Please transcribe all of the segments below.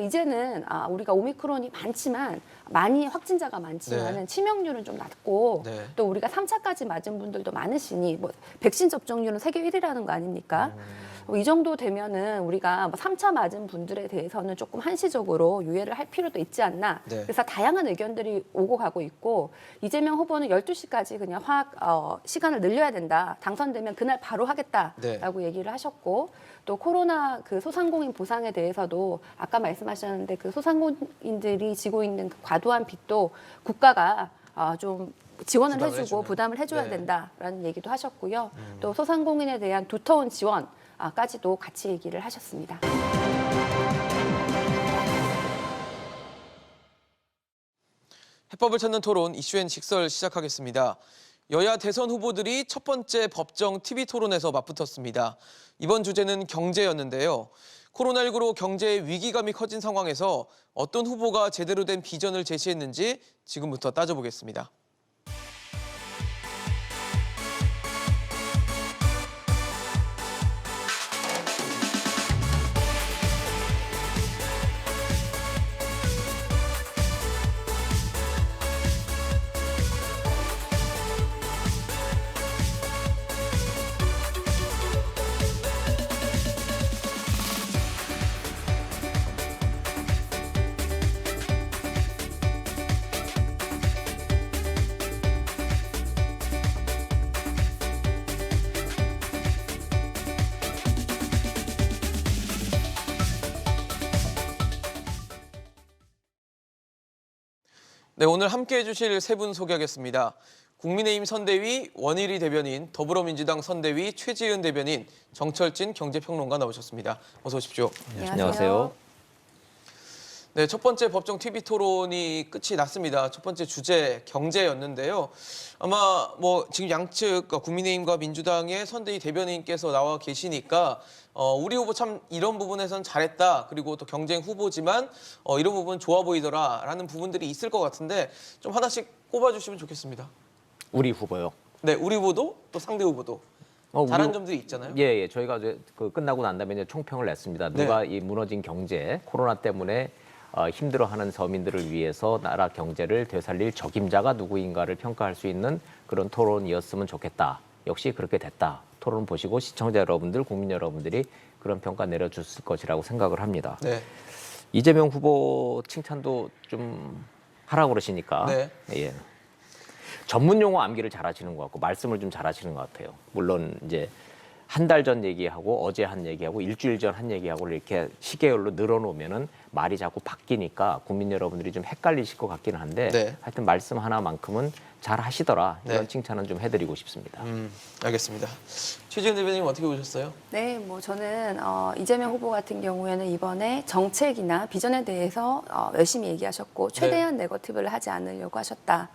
이제는 우리가 오미크론이 많이 확진자가 많지만은 네. 치명률은 좀 낮고 네. 또 우리가 3차까지 맞은 분들도 많으시니 뭐 백신 접종률은 세계 1위라는 거 아닙니까? 이 정도 되면은 우리가 뭐 3차 맞은 분들에 대해서는 조금 한시적으로 유예를 할 필요도 있지 않나. 네. 그래서 다양한 의견들이 오고 가고 있고 이재명 후보는 12시까지 그냥 시간을 늘려야 된다. 당선되면 그날 바로 하겠다라고 얘기를 하셨고 또 코로나 그 소상공인 보상에 대해서도 아까 말씀하셨는데 그 소상공인들이 지고 있는 그 과도한 빚도 국가가 좀 지원을 해주고 부담을 해줘야 네. 된다라는 얘기도 하셨고요. 또 소상공인에 대한 두터운 지원까지도 같이 얘기를 하셨습니다. 해법을 찾는 토론 이슈앤 식설 시작하겠습니다. 여야 대선 후보들이 첫 번째 법정 TV 토론에서 맞붙었습니다. 이번 주제는 경제였는데요. 코로나19로 경제의 위기감이 커진 상황에서 어떤 후보가 제대로 된 비전을 제시했는지 지금부터 따져보겠습니다. 네, 오늘 함께해 주실 세 분 소개하겠습니다. 국민의힘 선대위 원희리 대변인, 더불어민주당 선대위 최지은 대변인, 정철진 경제평론가 나오셨습니다. 어서 오십시오. 안녕하세요. 네, 첫 번째 법정 TV 토론이 끝이 났습니다. 첫 번째 주제 경제였는데요. 아마 뭐 지금 양측 국민의힘과 민주당의 선대위 대변인께서 나와 계시니까 우리 후보 참 이런 부분에선 잘했다. 그리고 또 경쟁 후보지만 이런 부분 좋아 보이더라라는 부분들이 있을 것 같은데 좀 하나씩 꼽아주시면 좋겠습니다. 우리 후보요. 네, 우리 후보도 또 상대 후보도 잘한 점들이 있잖아요. 예. 저희가 이제 그 끝나고 난 다음에 이제 총평을 냈습니다. 누가 이 무너진 경제, 코로나 때문에 힘들어하는 서민들을 위해서 나라 경제를 되살릴 적임자가 누구인가를 평가할 수 있는 그런 토론이었으면 좋겠다. 역시 그렇게 됐다. 토론 보시고 시청자 여러분들, 국민 여러분들이 그런 평가 내려줬을 것이라고 생각을 합니다. 네. 이재명 후보 칭찬도 좀 하라고 그러시니까 네. 예. 전문 용어 암기를 잘하시는 것 같고 말씀을 좀 잘하시는 것 같아요. 물론 이제 한 달 전 얘기하고 어제 한 얘기하고 일주일 전 한 얘기하고 이렇게 시계열로 늘어놓으면은 말이 자꾸 바뀌니까 국민 여러분들이 좀 헷갈리실 것 같기는 한데 하여튼 말씀 하나만큼은 잘 하시더라 이런 칭찬은 좀 해드리고 싶습니다. 알겠습니다. 최지은 대변인 어떻게 보셨어요? 네, 뭐 저는 이재명 후보 같은 경우에는 이번에 정책이나 비전에 대해서 열심히 얘기하셨고 최대한 네거티브를 하지 않으려고 하셨다.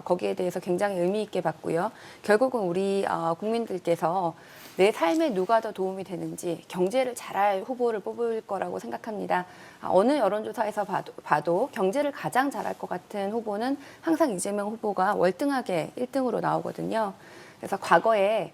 거기에 대해서 굉장히 의미 있게 봤고요. 결국은 우리 국민들께서 내 삶에 누가 더 도움이 되는지 경제를 잘할 후보를 뽑을 거라고 생각합니다. 어느 여론조사에서 봐도 경제를 가장 잘할 것 같은 후보는 항상 이재명 후보가 월등하게 1등으로 나오거든요. 그래서 과거에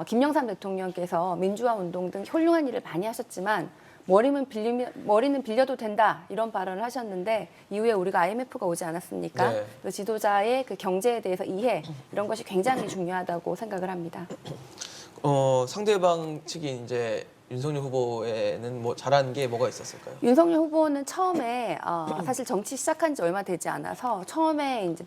김영삼 대통령께서 민주화 운동 등 훌륭한 일을 많이 하셨지만 머리는 빌려도 된다 이런 발언을 하셨는데 이후에 우리가 IMF가 오지 않았습니까? 그 지도자의 그 경제에 대해서 이해 이런 것이 굉장히 중요하다고 생각을 합니다. 상대방 측인 이제 윤석열 후보에는 뭐 잘한 게 뭐가 있었을까요? 윤석열 후보는 처음에 사실 정치 시작한 지 얼마 되지 않아서 처음에 이제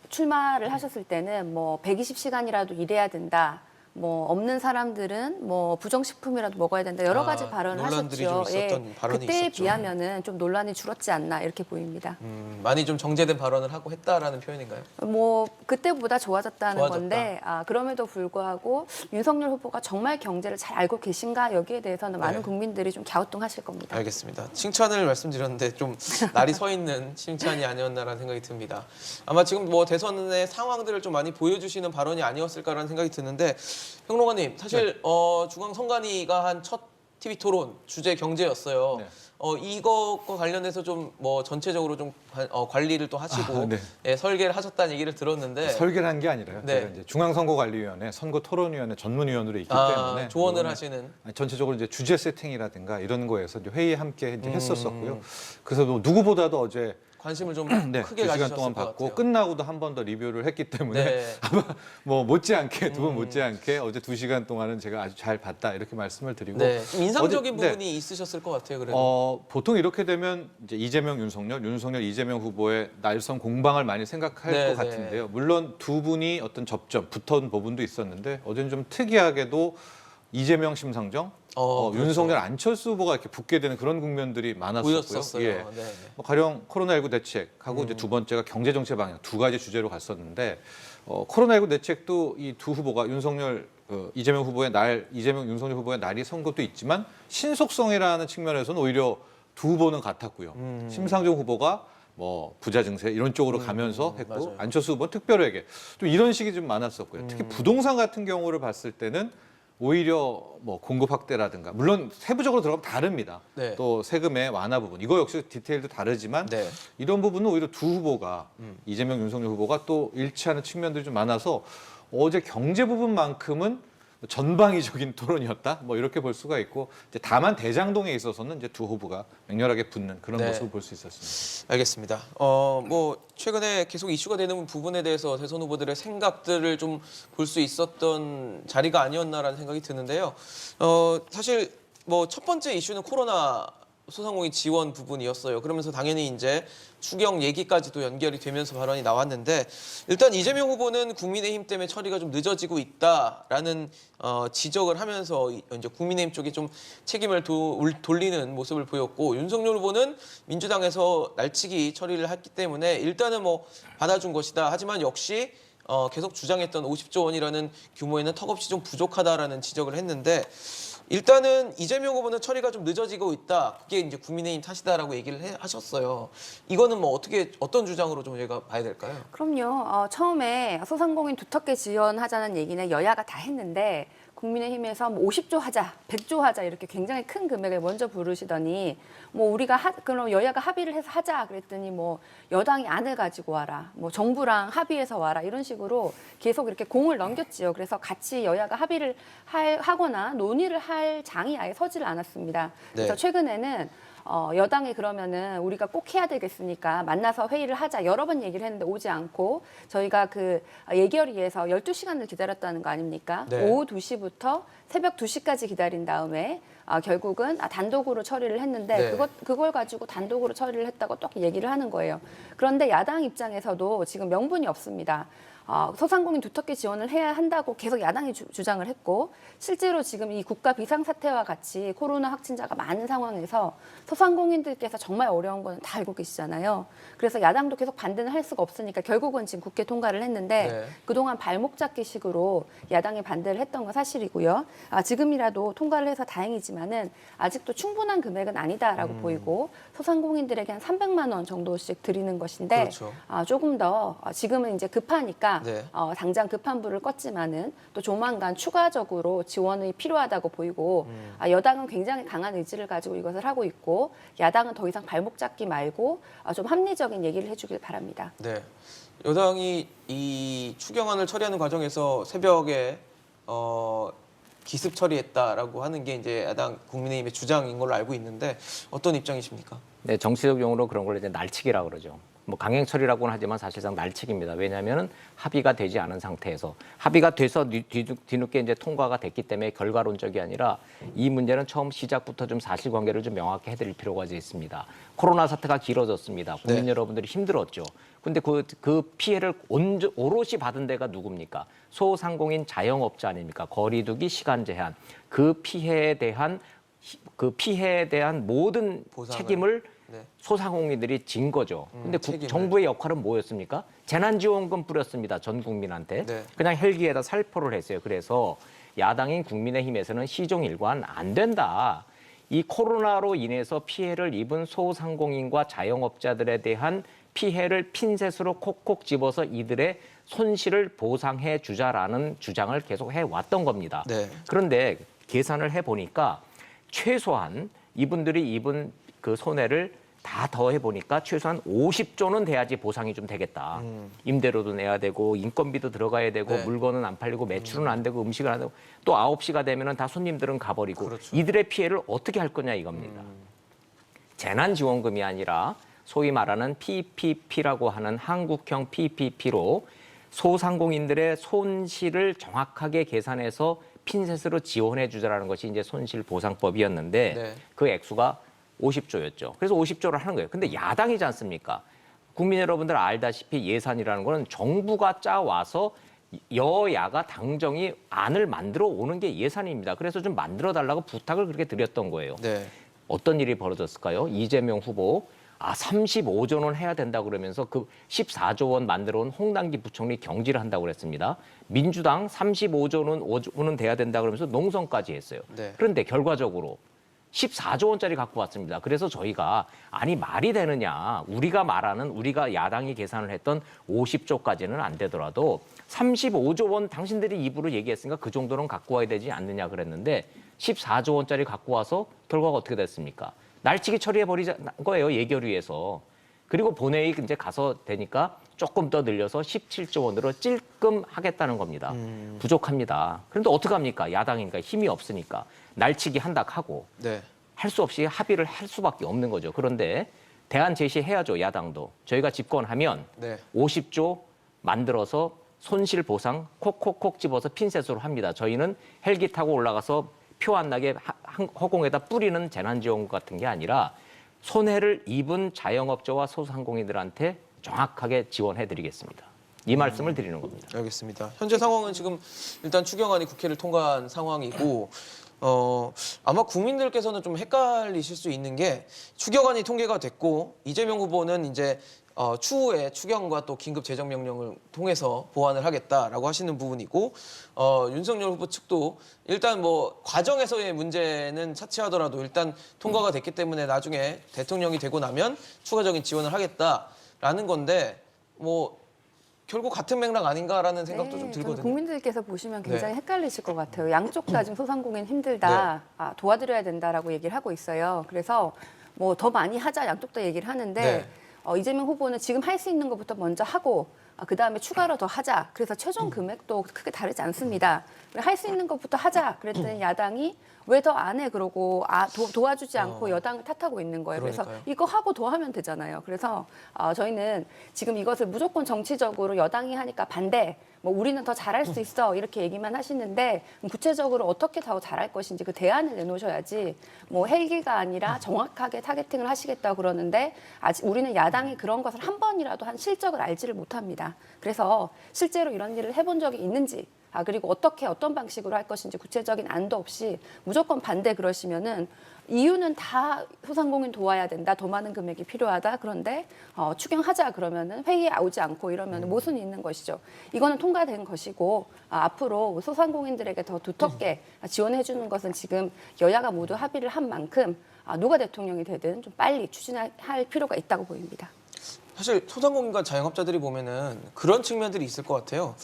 출마를 하셨을 때는 뭐 120시간이라도 일해야 된다. 뭐 없는 사람들은 뭐 부정식품이라도 먹어야 된다 여러 가지 발언을 논란들이 하셨죠. 좀 있었던 발언이 그때에 있었죠. 비하면은 좀 논란이 줄었지 않나 이렇게 보입니다. 많이 좀 정제된 발언을 하고 했다라는 표현인가요? 뭐 그때보다 좋아졌다는 좋아졌다. 건데 그럼에도 불구하고 윤석열 후보가 정말 경제를 잘 알고 계신가 여기에 대해서는 많은 국민들이 좀 갸우뚱하실 겁니다. 알겠습니다. 칭찬을 말씀드렸는데 좀 날이 서 있는 칭찬이 아니었나라는 생각이 듭니다. 아마 지금 뭐 대선의 상황들을 좀 많이 보여주시는 발언이 아니었을까라는 생각이 드는데 평론가님 사실 중앙선관위가 한 첫 TV 토론 주제 경제였어요. 이것과 관련해서 좀 뭐 전체적으로 좀 관리를 또 하시고 네. 예, 설계를 하셨다는 얘기를 들었는데 설계를 한 게 아니라요. 네. 제가 이제 중앙선거관리위원회 선거토론위원회 전문위원으로 있기 때문에 조언을 이번에 하시는 전체적으로 이제 주제 세팅이라든가 이런 거에서 이제 회의에 함께 이제 했었었고요. 그래서 뭐 누구보다도 어제 관심을 좀 네, 크게 2시간 가지셨을 동안 것 받고 같아요. 끝나고도 한 번 더 리뷰를 했기 때문에 네. 아마 뭐 못지않게 두 번 못지않게 어제 2시간 동안은 제가 아주 잘 봤다 이렇게 말씀을 드리고 네, 좀 인상적인 어제- 네. 부분이 있으셨을 것 같아요. 그래도. 보통 이렇게 되면 이제 이재명, 윤석열, 이재명 후보의 날선 공방을 많이 생각할 네, 것 네. 같은데요. 물론 두 분이 어떤 접점, 붙은 부분도 있었는데 어제는 좀 특이하게도 이재명 심상정, 그렇죠. 윤석열, 안철수 후보가 이렇게 붙게 되는 그런 국면들이 많았었고요. 보였었어요. 예. 네. 뭐 가령 코로나19 대책하고 이제 두 번째가 경제 정책 방향 두 가지 주제로 갔었는데 코로나19 대책도 이 두 후보가 윤석열 이재명 후보의 날, 이재명 윤석열 후보의 날이 선 것도 있지만 신속성이라는 측면에서는 오히려 두 후보는 같았고요. 심상정 후보가 뭐 부자 증세 이런 쪽으로 가면서 했고 맞아요. 안철수 후보는 특별하게 또 이런 식이 좀 많았었고요. 특히 부동산 같은 경우를 봤을 때는 오히려 뭐 공급 확대라든가 물론 세부적으로 들어가면 다릅니다. 네. 또 세금의 완화 부분 이거 역시 디테일도 다르지만 네. 이런 부분은 오히려 두 후보가 이재명 윤석열 후보가 또 일치하는 측면들이 좀 많아서 어제 경제 부분만큼은 전방위적인 토론이었다 뭐 이렇게 볼 수가 있고 이제 다만 대장동에 있어서는 이제 두 후보가 맹렬하게 붙는 그런 네. 모습을 볼 수 있었습니다. 알겠습니다. 뭐 최근에 계속 이슈가 되는 부분에 대해서 대선 후보들의 생각들을 좀 볼 수 있었던 자리가 아니었나라는 생각이 드는데요. 사실 뭐 첫 번째 이슈는 코로나 소상공인 지원 부분이었어요. 그러면서 당연히 이제 추경 얘기까지도 연결이 되면서 발언이 나왔는데 일단 이재명 후보는 국민의힘 때문에 처리가 좀 늦어지고 있다라는 지적을 하면서 이제 국민의힘 쪽에 좀 책임을 돌리는 모습을 보였고 윤석열 후보는 민주당에서 날치기 처리를 했기 때문에 일단은 뭐 받아준 것이다. 하지만 역시 계속 주장했던 50조 원이라는 규모에는 턱없이 좀 부족하다라는 지적을 했는데 일단은 이재명 후보는 처리가 좀 늦어지고 있다. 그게 이제 국민의힘 탓이다라고 얘기를 하셨어요. 이거는 뭐 어떤 주장으로 좀 저희가 봐야 될까요? 그럼요. 처음에 소상공인 두텁게 지원하자는 얘기는 여야가 다 했는데 국민의힘에서 뭐 50조 하자, 100조 하자 이렇게 굉장히 큰 금액을 먼저 부르시더니 뭐 우리가 그럼 여야가 합의를 해서 하자 그랬더니 뭐 여당이 안을 가지고 와라, 뭐 정부랑 합의해서 와라 이런 식으로 계속 이렇게 공을 넘겼지요. 그래서 같이 여야가 합의를 하거나 논의를 할 장이 아예 서지를 않았습니다. 그래서 네. 최근에는 여당이 그러면은 우리가 꼭 해야 되겠으니까 만나서 회의를 하자 여러 번 얘기를 했는데 오지 않고 저희가 그 예결위에서 12시간을 기다렸다는 거 아닙니까? 네. 오후 2시부터 새벽 2시까지 기다린 다음에 결국은 단독으로 처리를 했는데 네. 그걸 가지고 단독으로 처리를 했다고 또 얘기를 하는 거예요. 그런데 야당 입장에서도 지금 명분이 없습니다. 소상공인 두텁게 지원을 해야 한다고 계속 야당이 주장을 했고 실제로 지금 이 국가 비상사태와 같이 코로나 확진자가 많은 상황에서 소상공인들께서 정말 어려운 건 다 알고 계시잖아요. 그래서 야당도 계속 반대는 할 수가 없으니까 결국은 지금 국회 통과를 했는데 네. 그동안 발목 잡기식으로 야당이 반대를 했던 건 사실이고요. 지금이라도 통과를 해서 다행이지만은 아직도 충분한 금액은 아니다라고 보이고 소상공인들에게 한 300만 원 정도씩 드리는 것인데 그렇죠. 조금 더 지금은 이제 급하니까 네. 당장 급한 불을 껐지만은 또 조만간 추가적으로 지원이 필요하다고 보이고 여당은 굉장히 강한 의지를 가지고 이것을 하고 있고 야당은 더 이상 발목 잡기 말고 좀 합리적인 얘기를 해주길 바랍니다. 네. 여당이 이 추경안을 처리하는 과정에서 새벽에 기습 처리했다라고 하는 게 이제 야당 국민의힘의 주장인 걸로 알고 있는데 어떤 입장이십니까? 네, 정치적 용어로 그런 걸 이제 날치기라고 그러죠. 뭐 강행 처리라고는 하지만 사실상 날치기입니다. 왜냐하면 합의가 되지 않은 상태에서 합의가 돼서 뒤늦게 이제 통과가 됐기 때문에 결과론적이 아니라 이 문제는 처음 시작부터 좀 사실관계를 좀 명확히 해드릴 필요가 있습니다. 코로나 사태가 길어졌습니다. 국민 네. 여러분들이 힘들었죠. 근데 그 피해를 오롯이 받은 데가 누굽니까? 소상공인 자영업자 아닙니까? 거리두기, 시간 제한 그 피해에 대한 모든 보상을. 책임을 네. 소상공인들이 진 거죠. 근데 책임을. 정부의 역할은 뭐였습니까? 재난지원금 뿌렸습니다. 전 국민한테. 네. 그냥 헬기에다 살포를 했어요. 그래서 야당인 국민의힘에서는 시종일관 안 된다. 이 코로나로 인해서 피해를 입은 소상공인과 자영업자들에 대한 피해를 핀셋으로 콕콕 집어서 이들의 손실을 보상해 주자라는 주장을 계속 해왔던 겁니다. 네. 그런데 계산을 해보니까 최소한 이분들이 입은 그 손해를 다 더해 보니까 최소한 50조는 돼야지 보상이 좀 되겠다. 임대료도 내야 되고 인건비도 들어가야 되고 네. 물건은 안 팔리고 매출은 안 되고 음식은 안 되고 또 9시가 되면은 다 손님들은 가버리고 그렇죠. 이들의 피해를 어떻게 할 거냐 이겁니다. 재난지원금이 아니라 소위 말하는 PPP라고 하는 한국형 PPP로 소상공인들의 손실을 정확하게 계산해서 핀셋으로 지원해 주자라는 것이 이제 손실보상법이었는데 네. 그 액수가 50조였죠. 그래서 50조를 하는 거예요. 근데 야당이지 않습니까? 국민 여러분들 알다시피 예산이라는 거는 정부가 짜와서 여야가 당정이 안을 만들어 오는 게 예산입니다. 그래서 좀 만들어 달라고 부탁을 그렇게 드렸던 거예요. 네. 어떤 일이 벌어졌을까요? 이재명 후보 35조 원 해야 된다 그러면서 그 14조 원 만들어 온 홍남기 부총리 경질을 한다고 그랬습니다. 민주당 35조 원은 돼야 된다 그러면서 농성까지 했어요. 네. 그런데 결과적으로 14조 원짜리 갖고 왔습니다. 그래서 저희가 아니 말이 되느냐. 우리가 야당이 계산을 했던 50조까지는 안 되더라도 35조 원 당신들이 입으로 얘기했으니까 그 정도는 갖고 와야 되지 않느냐 그랬는데 14조 원짜리 갖고 와서 결과가 어떻게 됐습니까? 날치기 처리해 버리자 거예요. 예결위에서. 그리고 본회의 이제 가서 되니까 조금 더 늘려서 17조 원으로 찔끔 하겠다는 겁니다. 부족합니다. 그런데 어떡합니까? 야당이니까 힘이 없으니까. 날치기 한다 하고 네. 할 수 없이 합의를 할 수밖에 없는 거죠. 그런데 대안 제시해야죠. 야당도. 저희가 집권하면 네. 50조 만들어서 손실 보상 콕콕콕 집어서 핀셋으로 합니다. 저희는 헬기 타고 올라가서 표 안 나게 허공에다 뿌리는 재난지원금 같은 게 아니라 손해를 입은 자영업자와 소상공인들한테 정확하게 지원해드리겠습니다. 이 말씀을 드리는 겁니다. 알겠습니다. 현재 상황은 지금 일단 추경안이 국회를 통과한 상황이고 아마 국민들께서는 좀 헷갈리실 수 있는 게 추경안이 통과가 됐고 이재명 후보는 이제 추후에 추경과 또 긴급 재정 명령을 통해서 보완을 하겠다라고 하시는 부분이고 윤석열 후보 측도 일단 뭐 과정에서의 문제는 차치하더라도 일단 통과가 됐기 때문에 나중에 대통령이 되고 나면 추가적인 지원을 하겠다라는 건데 뭐 결국 같은 맥락 아닌가라는 생각도 좀 저는 들거든요. 국민들께서 보시면 굉장히 네. 헷갈리실 것 같아요. 양쪽 다 지금 소상공인 힘들다, 도와드려야 된다라고 얘기를 하고 있어요. 그래서 뭐 더 많이 하자 양쪽 다 얘기를 하는데 네. 이재명 후보는 지금 할 수 있는 것부터 먼저 하고 그다음에 추가로 더 하자. 그래서 최종 금액도 크게 다르지 않습니다. 할 수 있는 것부터 하자. 그랬더니 야당이 왜 더 안 해? 그러고 도와주지 않고 여당을 탓하고 있는 거예요. 그러니까요. 그래서 이거 하고 더 하면 되잖아요. 그래서 저희는 지금 이것을 무조건 정치적으로 여당이 하니까 반대, 뭐 우리는 더 잘할 수 있어 이렇게 얘기만 하시는데 구체적으로 어떻게 더 잘할 것인지 그 대안을 내놓으셔야지 뭐 헬기가 아니라 정확하게 타겟팅을 하시겠다고 그러는데 아직 우리는 야당이 그런 것을 한 번이라도 한 실적을 알지를 못합니다. 그래서 실제로 이런 일을 해본 적이 있는지 그리고 어떤 방식으로 할 것인지 구체적인 안도 없이 무조건 반대 그러시면은 이유는 다 소상공인 도와야 된다. 더 많은 금액이 필요하다. 그런데 추경하자 그러면은 회의에 오지 않고 이러면 모순이 있는 것이죠. 이거는 통과된 것이고 앞으로 소상공인들에게 더 두텁게 지원해 주는 것은 지금 여야가 모두 합의를 한 만큼 누가 대통령이 되든 좀 빨리 추진할 필요가 있다고 보입니다. 사실 소상공인과 자영업자들이 보면은 그런 측면들이 있을 것 같아요.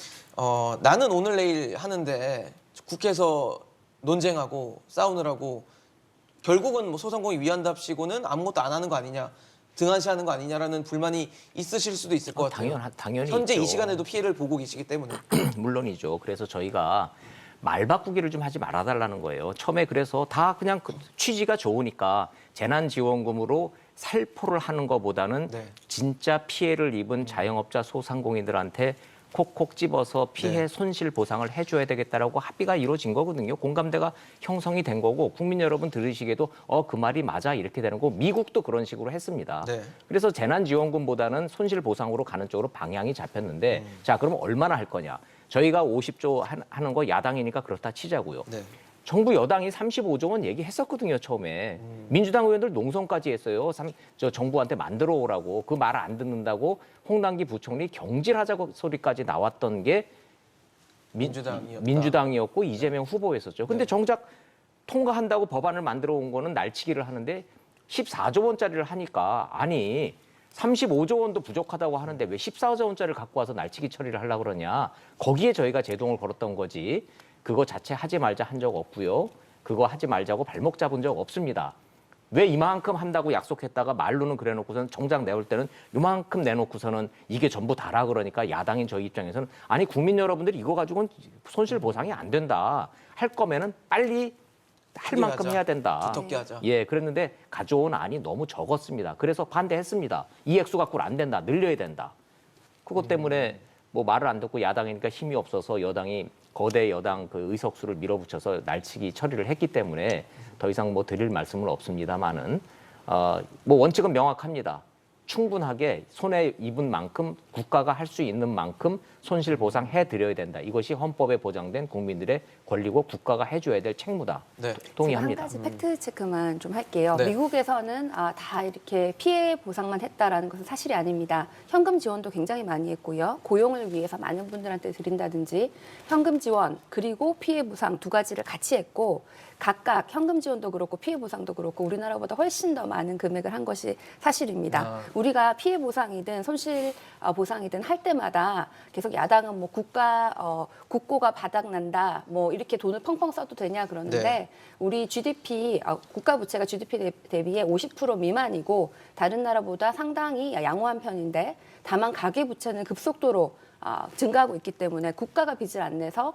나는 오늘 내일 하는데 국회에서 논쟁하고 싸우느라고 결국은 뭐 소상공인 위한답시고는 아무것도 안 하는 거 아니냐, 등한시하는 거 아니냐라는 불만이 있으실 수도 있을 것 같아요. 당연히 현재 있죠. 이 시간에도 피해를 보고 계시기 때문에. 물론이죠. 그래서 저희가 말 바꾸기를 좀 하지 말아달라는 거예요. 처음에 그래서 다 그냥 취지가 좋으니까 재난지원금으로 살포를 하는 것보다는 네. 진짜 피해를 입은 자영업자 소상공인들한테 콕콕 집어서 피해 네. 손실 보상을 해줘야 되겠다라고 합의가 이루어진 거거든요. 공감대가 형성이 된 거고 국민 여러분 들으시기에도 그 말이 맞아 이렇게 되는 거고 미국도 그런 식으로 했습니다. 네. 그래서 재난지원금보다는 손실 보상으로 가는 쪽으로 방향이 잡혔는데 자 그럼 얼마나 할 거냐. 저희가 50조 하는 거 야당이니까 그렇다 치자고요. 네. 정부 여당이 35조 원 얘기했었거든요, 처음에. 민주당 의원들 농성까지 했어요. 정부한테 만들어 오라고. 그 말 안 듣는다고 홍남기 부총리 경질하자고 소리까지 나왔던 게 민주당이었고 이재명 후보였었죠. 근데 네. 정작 통과한다고 법안을 만들어 온 거는 날치기를 하는데 14조 원짜리를 하니까 아니 35조 원도 부족하다고 하는데 왜 14조 원짜리를 갖고 와서 날치기 처리를 하려고 그러냐. 거기에 저희가 제동을 걸었던 거지. 그거 자체 하지 말자 한 적 없고요. 그거 하지 말자고 발목 잡은 적 없습니다. 왜 이만큼 한다고 약속했다가 말로는 그래놓고서는 정작 내올 때는 이만큼 내놓고서는 이게 전부 다라 그러니까 야당인 저희 입장에서는 아니 국민 여러분들이 이거 가지고는 손실 보상이 안 된다. 할 거면은 빨리 할 만큼 하자. 해야 된다. 두텁게 하자. 예, 그랬는데 가져온 안이 너무 적었습니다. 그래서 반대했습니다. 이 액수 갖고는 안 된다. 늘려야 된다. 그것 때문에 뭐 말을 안 듣고 야당이니까 힘이 없어서 여당이 거대 여당 그 의석수를 밀어붙여서 날치기 처리를 했기 때문에 더 이상 뭐 드릴 말씀은 없습니다만은 뭐 원칙은 명확합니다. 충분하게 손해 입은 만큼 국가가 할 수 있는 만큼 손실 보상해 드려야 된다. 이것이 헌법에 보장된 국민들의 권리고 국가가 해줘야 될 책무다. 네. 동의합니다. 한 가지 팩트 체크만 좀 할게요. 네. 미국에서는 다 이렇게 피해 보상만 했다라는 것은 사실이 아닙니다. 현금 지원도 굉장히 많이 했고요. 고용을 위해서 많은 분들한테 드린다든지 현금 지원 그리고 피해 보상 두 가지를 같이 했고 각각 현금 지원도 그렇고 피해 보상도 그렇고 우리나라보다 훨씬 더 많은 금액을 한 것이 사실입니다. 우리가 피해 보상이든 손실 보상이든 할 때마다 계속 야당은 뭐 국고가 바닥난다 뭐 이렇게 돈을 펑펑 써도 되냐 그러는데 네. 우리 GDP 국가 부채가 GDP 대비에 50% 미만이고 다른 나라보다 상당히 양호한 편인데 다만 가계 부채는 급속도로 증가하고 있기 때문에 국가가 빚을 안 내서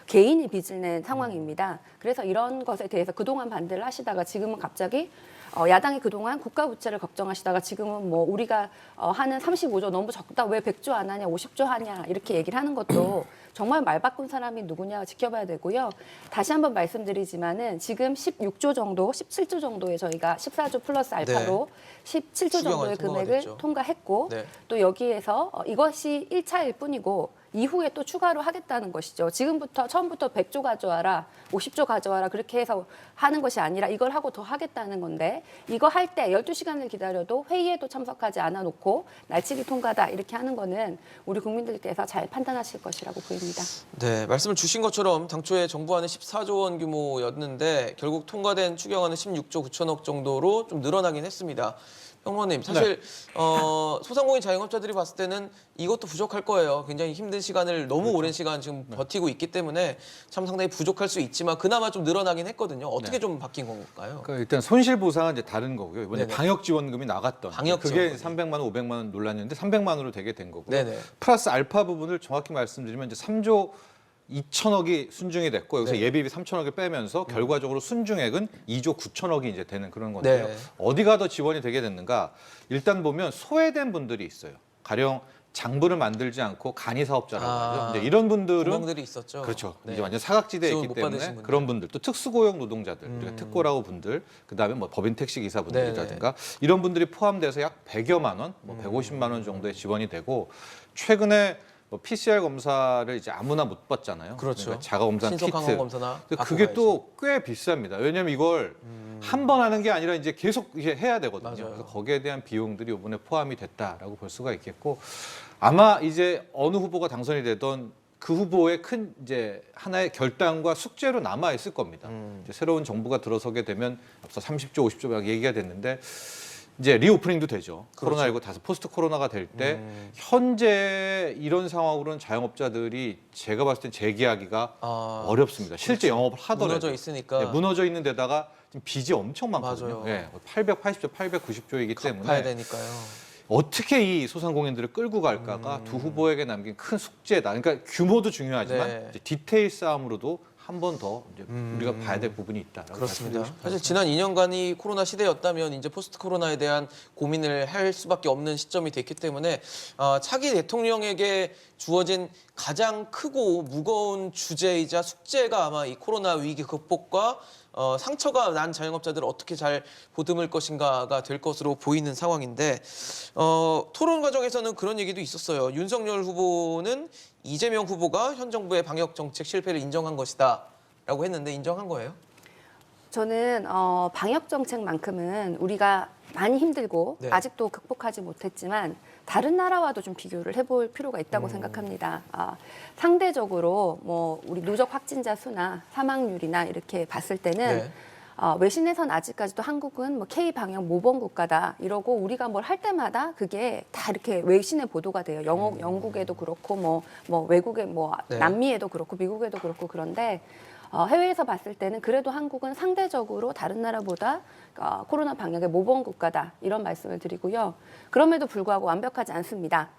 개인이 빚을 낸 상황입니다. 그래서 이런 것에 대해서 그동안 반대를 하시다가 지금은 갑자기 야당이 그동안 국가 부채를 걱정하시다가 지금은 뭐 우리가 하는 35조 너무 적다 왜 100조 안 하냐 50조 하냐 이렇게 얘기를 하는 것도 정말 말 바꾼 사람이 누구냐 지켜봐야 되고요. 다시 한번 말씀드리지만은 지금 16조 정도 17조 정도의 저희가 14조 플러스 알파로 17조 정도의 추경안 금액을 통과가 됐죠. 통과했고 네. 또 여기에서 이것이 1차일 뿐이고 이후에 또 추가로 하겠다는 것이죠. 지금부터 처음부터 100조 가져와라, 50조 가져와라 그렇게 해서 하는 것이 아니라 이걸 하고 더 하겠다는 건데 이거 할 때 12시간을 기다려도 회의에도 참석하지 않아 놓고 날치기 통과다 이렇게 하는 거는 우리 국민들께서 잘 판단하실 것이라고 보입니다. 네, 말씀을 주신 것처럼 당초에 정부안은 14조 원 규모였는데 결국 통과된 추경안은 16조 9천억 정도로 좀 늘어나긴 했습니다. 평론님, 사실 소상공인 자영업자들이 봤을 때는 이것도 부족할 거예요. 굉장히 힘든 시간을 너무 오랜 시간 지금 버티고 있기 때문에 참 상당히 부족할 수 있지만 그나마 좀 늘어나긴 했거든요. 어떻게 좀 바뀐 건가요? 그러니까 일단 손실 보상은 이제 다른 거고요. 이번에 네네. 방역 지원금이 나갔던 방역 그게 지원금이. 300만 원, 500만 원 논란이었는데 300만 원으로 되게 된 거고요. 네네. 플러스 알파 부분을 정확히 말씀드리면 이제 3조 2천억이 순증이 됐고 여기서 네. 예비비 3천억을 빼면서 결과적으로 순증액은 2조 9천억이 이제 되는 그런 건데요. 네. 어디가 더 지원이 되게 됐는가? 일단 보면 소외된 분들이 있어요. 가령 장부를 만들지 않고 간이 사업자라고 하죠. 이제 이런 분들은 구멍들이 있었죠. 그렇죠. 네. 이제 완전 사각지대에 지원 있기 못 때문에 받으신 분들. 그런 분들, 또 특수고용 노동자들, 우리가 특고라고 분들, 그다음에 뭐 법인 택시 기사 분들이라든가 이런 분들이 포함돼서 약 100여만 원, 뭐 150만 원 정도의 지원이 되고 최근에 뭐 PCR 검사를 이제 아무나 못 받잖아요. 그렇죠. 그러니까 자가 검사 신속 키트. 항원 검사나 근데 받고 그게 가야죠. 또 꽤 비쌉니다. 왜냐하면 이걸 한 번 하는 게 아니라 이제 계속 이제 해야 되거든요. 맞아요. 그래서 거기에 대한 비용들이 이번에 포함이 됐다라고 볼 수가 있겠고 아마 이제 어느 후보가 당선이 되던 그 후보의 큰 이제 하나의 결단과 숙제로 남아 있을 겁니다. 이제 새로운 정부가 들어서게 되면 앞서 30조, 50조 막 얘기가 됐는데 이제 리오프닝도 되죠. 그렇죠. 코로나19 다시 포스트 코로나가 될 때 현재 이런 상황으로는 자영업자들이 제가 봤을 땐 재계하기가 어렵습니다. 실제 영업을 하더라도 무너져 있으니까. 네, 무너져 있는 데다가 지금 빚이 엄청 많거든요. 맞아요. 네, 880조, 890조이기 봐야 때문에 되니까요. 어떻게 이 소상공인들을 끌고 갈까가 두 후보에게 남긴 큰 숙제다. 그러니까 규모도 중요하지만 네. 이제 디테일 싸움으로도 한 번 더 이제 우리가 봐야 될 부분이 있다라고 그렇습니다. 말씀드리고 싶어요. 사실 지난 2년간이 코로나 시대였다면 이제 포스트 코로나에 대한 고민을 할 수밖에 없는 시점이 됐기 때문에 차기 대통령에게 주어진 가장 크고 무거운 주제이자 숙제가 아마 이 코로나 위기 극복과 상처가 난 자영업자들을 어떻게 잘 보듬을 것인가가 될 것으로 보이는 상황인데 토론 과정에서는 그런 얘기도 있었어요. 윤석열 후보는 이재명 후보가 현 정부의 방역 정책 실패를 인정한 것이다라고 했는데 인정한 거예요? 저는 방역 정책만큼은 우리가 많이 힘들고 네. 아직도 극복하지 못했지만 다른 나라와도 좀 비교를 해볼 필요가 있다고 생각합니다. 상대적으로 뭐 우리 누적 확진자 수나 사망률이나 이렇게 봤을 때는 네. 외신에선 아직까지도 한국은 뭐 K 방역 모범 국가다 이러고 우리가 뭘 할 때마다 그게 다 이렇게 외신에 보도가 돼요. 영국에도 그렇고 뭐 외국에 뭐 네. 남미에도 그렇고 미국에도 그렇고 그런데 해외에서 봤을 때는 그래도 한국은 상대적으로 다른 나라보다 코로나 방역의 모범 국가다 이런 말씀을 드리고요. 그럼에도 불구하고 완벽하지 않습니다.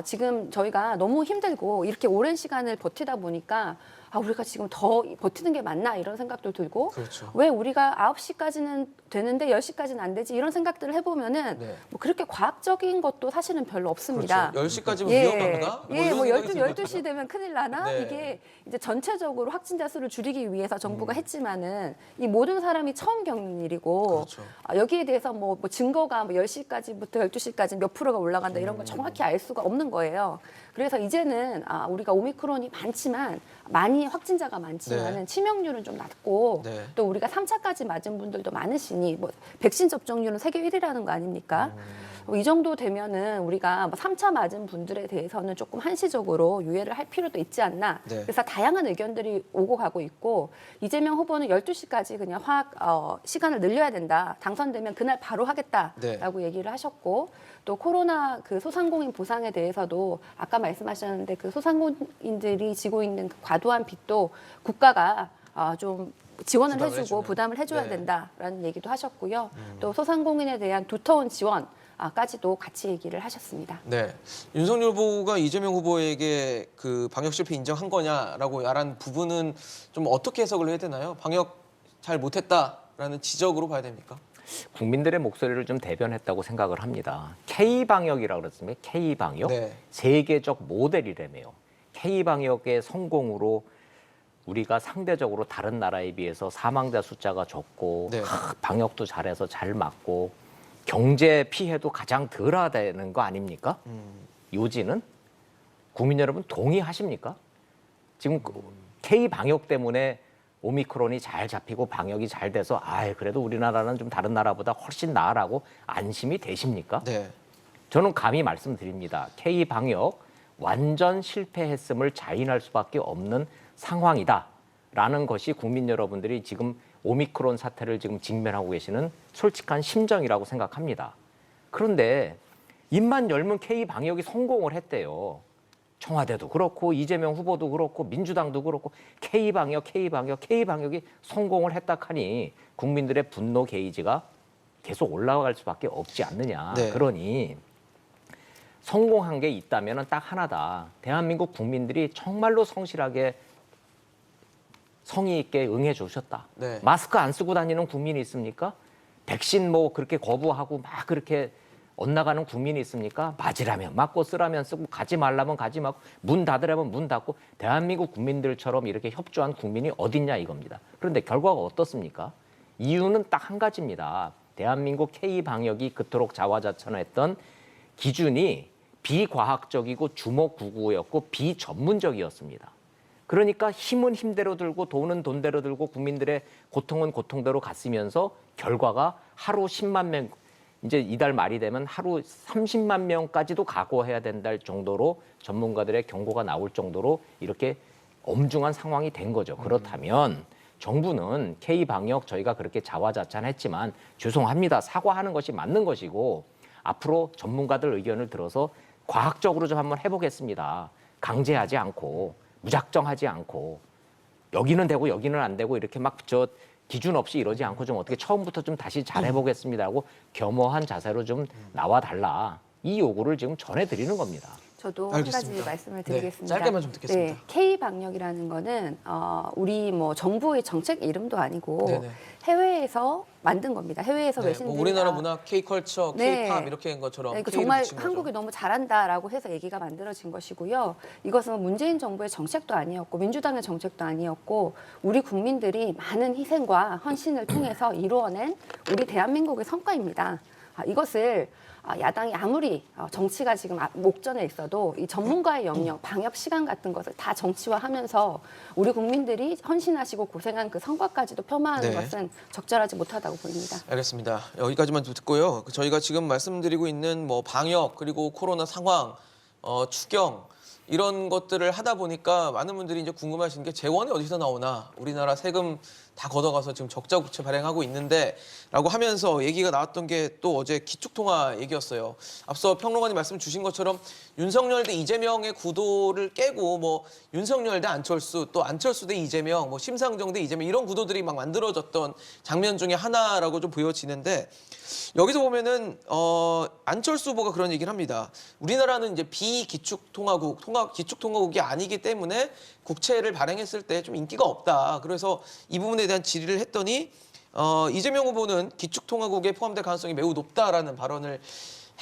지금 저희가 너무 힘들고 이렇게 오랜 시간을 버티다 보니까 우리가 지금 더 버티는 게 맞나 이런 생각도 들고 그렇죠. 왜 우리가 9시까지는 되는데 10시까지는 안 되지 이런 생각들을 해보면은 네. 뭐 그렇게 과학적인 것도 사실은 별로 없습니다. 그렇죠. 10시까지면 위험한가? 예, 뭐 이런 12시 되면 큰일 나나? 네. 이게 이제 전체적으로 확진자 수를 줄이기 위해서 정부가 음. 했지만은 이 모든 사람이 처음 겪는 일이고 그렇죠. 여기에 대해서 뭐 증거가 뭐 10시까지부터 12시까지 몇 프로가 올라간다 이런 걸 정확히 알 수가 없는 거예요. 그래서 이제는 우리가 오미크론이 많이 확진자가 많지만은 네. 치명률은 좀 낮고 네. 또 우리가 3차까지 맞은 분들도 많으시니 뭐 백신 접종률은 세계 1위라는 거 아닙니까? 이 정도 되면은 우리가 뭐 3차 맞은 분들에 대해서는 조금 한시적으로 유예를 할 필요도 있지 않나. 네. 그래서 다양한 의견들이 오고 가고 있고 이재명 후보는 12시까지 그냥 시간을 늘려야 된다. 당선되면 그날 바로 하겠다라고 네. 얘기를 하셨고 또 코로나 그 소상공인 보상에 대해서도 아까 말씀하셨는데 그 소상공인들이 지고 있는 그 과도한 빚도 국가가 좀 지원을 부담을 해주고 해주는. 부담을 해줘야 네. 된다라는 얘기도 하셨고요. 또 소상공인에 대한 두터운 지원까지도 같이 얘기를 하셨습니다. 네. 윤석열 후보가 이재명 후보에게 그 방역 실패 인정한 거냐라고 말한 부분은 좀 어떻게 해석을 해야 되나요? 방역 잘 못했다라는 지적으로 봐야 됩니까? 국민들의 목소리를 좀 대변했다고 생각을 합니다. K-방역이라고 그랬습니다. K-방역. 네. 세계적 모델이라며요. K-방역의 성공으로 우리가 상대적으로 다른 나라에 비해서 사망자 숫자가 적고 네. 방역도 잘해서 잘 맞고 경제 피해도 가장 덜하다는 거 아닙니까? 요지는 국민 여러분 동의하십니까? 지금 K-방역 때문에 오미크론이 잘 잡히고 방역이 잘 돼서 그래도 우리나라는 좀 다른 나라보다 훨씬 나아라고 안심이 되십니까? 네. 저는 감히 말씀드립니다. K-방역 완전 실패했음을 자인할 수밖에 없는 상황이다라는 것이 국민 여러분들이 지금 오미크론 사태를 지금 직면하고 계시는 솔직한 심정이라고 생각합니다. 그런데 입만 열면 K-방역이 성공을 했대요. 청와대도 그렇고 이재명 후보도 그렇고 민주당도 그렇고 K-방역이 성공을 했다 하니 국민들의 분노 게이지가 계속 올라갈 수밖에 없지 않느냐. 네. 그러니 성공한 게 있다면 딱 하나다. 대한민국 국민들이 정말로 성실하게 성의 있게 응해 주셨다. 네. 마스크 안 쓰고 다니는 국민이 있습니까? 백신 뭐 그렇게 거부하고 막 그렇게 엇나가는 국민이 있습니까? 맞으라면 맞고 쓰라면 쓰고 가지 말라면 가지 말고 문 닫으라면 문 닫고 대한민국 국민들처럼 이렇게 협조한 국민이 어딨냐 이겁니다. 그런데 결과가 어떻습니까? 이유는 딱 한 가지입니다. 대한민국 K-방역이 그토록 자화자찬했던 기준이 비과학적이고 주먹구구였고 비전문적이었습니다. 그러니까 힘은 힘대로 들고 돈은 돈대로 들고 국민들의 고통은 고통대로 갔으면서 결과가 하루 10만 명, 이제 이달 말이 되면 하루 30만 명까지도 각오해야 된다 정도로 전문가들의 경고가 나올 정도로 이렇게 엄중한 상황이 된 거죠. 그렇다면 정부는 K-방역 저희가 그렇게 자화자찬했지만 죄송합니다. 사과하는 것이 맞는 것이고 앞으로 전문가들 의견을 들어서 과학적으로 좀 한번 해보겠습니다. 강제하지 않고 무작정하지 않고 여기는 되고 여기는 안 되고 이렇게 막 기준 없이 이러지 않고 좀 어떻게 처음부터 좀 다시 잘해보겠습니다 하고 겸허한 자세로 좀 나와달라. 이 요구를 지금 전해드리는 겁니다. 저도 알겠습니다. 한 가지 말씀을 네, 드리겠습니다. 짧게만 좀 듣겠습니다. K-방역이라는 거는 우리 뭐 정부의 정책 이름도 아니고 네네. 해외에서 만든 겁니다. 해외에서 네, 외신들이 뭐 우리나라 문화 K-컬처, 네. K-팝 이렇게 한 것처럼 그러니까 K를 정말 붙인 거죠. 한국이 너무 잘한다라고 해서 얘기가 만들어진 것이고요. 이것은 문재인 정부의 정책도 아니었고 민주당의 정책도 아니었고 우리 국민들이 많은 희생과 헌신을 통해서 이루어낸 우리 대한민국의 성과입니다. 이것을 야당이 아무리 정치가 지금 목전에 있어도 이 전문가의 영역, 방역 시간 같은 것을 다 정치화하면서 우리 국민들이 헌신하시고 고생한 그 성과까지도 폄하하는 네. 것은 적절하지 못하다고 보입니다. 알겠습니다. 여기까지만 좀 듣고요. 저희가 지금 말씀드리고 있는 뭐 방역 그리고 코로나 상황, 추경 이런 것들을 하다 보니까 많은 분들이 이제 궁금하신 게 재원이 어디서 나오나, 우리나라 세금 다 걷어가서 지금 적자 국채 발행하고 있는데라고 하면서 얘기가 나왔던 게 또 어제 기축통화 얘기였어요. 앞서 평론가님 말씀 주신 것처럼 윤석열 대 이재명의 구도를 깨고 뭐 윤석열 대 안철수 또 안철수 대 이재명 뭐 심상정 대 이재명 이런 구도들이 막 만들어졌던 장면 중에 하나라고 좀 보여지는데 여기서 보면은 안철수 후보가 그런 얘기를 합니다. 우리나라는 이제 비기축통화국, 기축통화국이 아니기 때문에 국채를 발행했을 때 좀 인기가 없다. 그래서 이 부분에 대한 질의를 했더니 이재명 후보는 기축통화국에 포함될 가능성이 매우 높다라는 발언을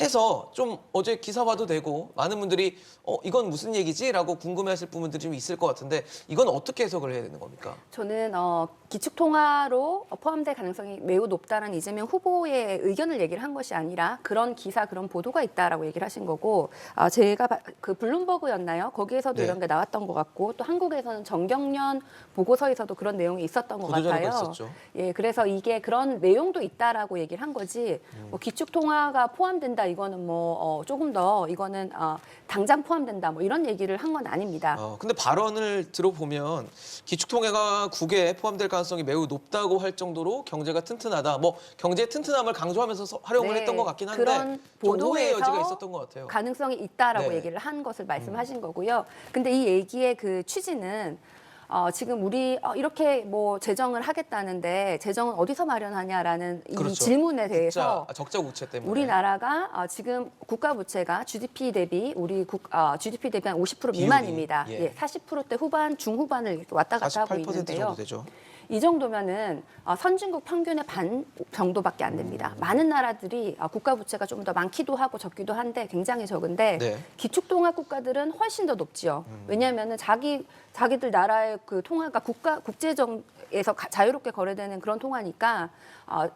해서 좀 어제 기사화도 되고 많은 분들이 이건 무슨 얘기지?라고 궁금해하실 부분들이 좀 있을 것 같은데 이건 어떻게 해석을 해야 되는 겁니까? 저는 기축통화로 포함될 가능성이 매우 높다는 이재명 후보의 의견을 얘기를 한 것이 아니라 그런 기사, 그런 보도가 있다라고 얘기를 하신 거고 제가 그 블룸버그였나요? 거기에서도 네. 이런 게 나왔던 것 같고 또 한국에서는 정경련 보고서에서도 그런 내용이 있었던 것 보도자료가 같아요. 있었죠. 예, 그래서 이게 그런 내용도 있다라고 얘기를 한 거지 뭐 기축통화가 포함된다 이거는 뭐 조금 더 이거는 당장 포함된다 뭐 이런 얘기를 한 건 아닙니다. 근데 발언을 들어보면 기축통화가 국에 포함될 가능성이 매우 높다고 할 정도로 경제가 튼튼하다. 뭐 경제의 튼튼함을 강조하면서 활용을 네, 했던 것 같긴 한데 그런 좀 오해의 보도에서 여지가 있었던 것 같아요. 가능성이 있다라고 네. 얘기를 한 것을 말씀하신 거고요. 근데 이 얘기의 그 취지는 지금 우리 이렇게 뭐 재정을 하겠다는데 재정은 어디서 마련하냐라는 그렇죠. 이 질문에 대해서 적자 국채 때문에. 우리나라가 지금 국가 부채가 GDP 대비 GDP 대비 한 50% 비율이, 미만입니다. 예. 예, 40%대 후반 중후반을 이렇게 왔다 갔다 하고 48% 있는데요. 정도 되죠. 이 정도면은 선진국 평균의 반 정도밖에 안 됩니다. 많은 나라들이 국가 부채가 좀 더 많기도 하고 적기도 한데 굉장히 적은데 네. 기축통화 국가들은 훨씬 더 높지요. 왜냐하면은 자기들 나라의 그 통화가 국제정에서 자유롭게 거래되는 그런 통화니까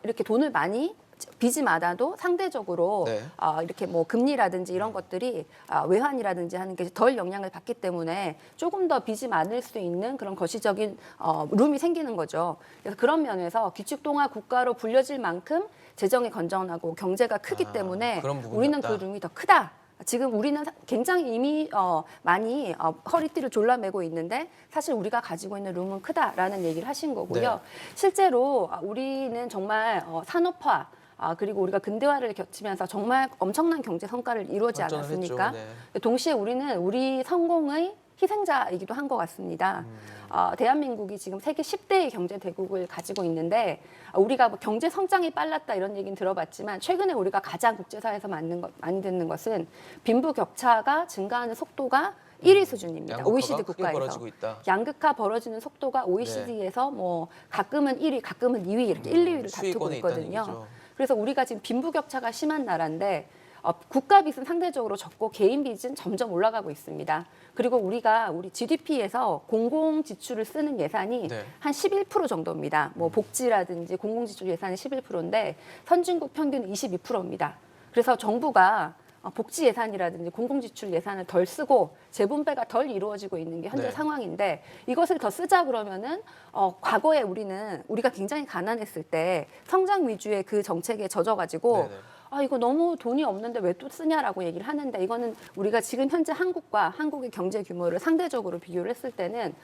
이렇게 돈을 많이 빚이 많아도 상대적으로 네. 이렇게 뭐 금리라든지 이런 것들이 외환이라든지 하는 게 덜 영향을 받기 때문에 조금 더 빚이 많을 수 있는 그런 거시적인 룸이 생기는 거죠. 그래서 그런 면에서 기축통화 국가로 불려질 만큼 재정이 건전하고 경제가 크기 때문에 그런 부분이 우리는 없다. 그 룸이 더 크다. 지금 우리는 굉장히 이미 많이 허리띠를 졸라매고 있는데 사실 우리가 가지고 있는 룸은 크다라는 얘기를 하신 거고요. 네. 실제로 우리는 정말 산업화 그리고 우리가 근대화를 거치면서 정말 엄청난 경제 성과를 이루지 발전을 않았습니까? 했죠. 네. 동시에 우리는 우리 성공의 희생자이기도 한 것 같습니다. 대한민국이 지금 세계 10대의 경제 대국을 가지고 있는데 우리가 뭐 경제 성장이 빨랐다 이런 얘기는 들어봤지만 최근에 우리가 가장 국제사회에서 많이 듣는 것은 빈부 격차가 증가하는 속도가 1위 수준입니다. 양극화가 OECD 크게 국가에서. 벌어지고 있다. 양극화 벌어지는 속도가 OECD에서 뭐 가끔은 1위, 가끔은 2위 이렇게 1, 2위를 다투고 수위권에 있다는 있거든요. 얘기죠. 그래서 우리가 지금 빈부격차가 심한 나라인데 국가 빚은 상대적으로 적고 개인 빚은 점점 올라가고 있습니다. 그리고 우리 GDP에서 공공 지출을 쓰는 예산이 네. 한 11% 정도입니다. 뭐 복지라든지 공공 지출 예산이 11%인데 선진국 평균은 22%입니다. 그래서 정부가 복지 예산이라든지 공공지출 예산을 덜 쓰고 재분배가 덜 이루어지고 있는 게 현재 네. 상황인데 이것을 더 쓰자 그러면은 과거에 우리가 굉장히 가난했을 때 성장 위주의 그 정책에 젖어가지고 네네. 이거 너무 돈이 없는데 왜 또 쓰냐라고 얘기를 하는데 이거는 우리가 지금 현재 한국의 경제 규모를 상대적으로 비교를 했을 때는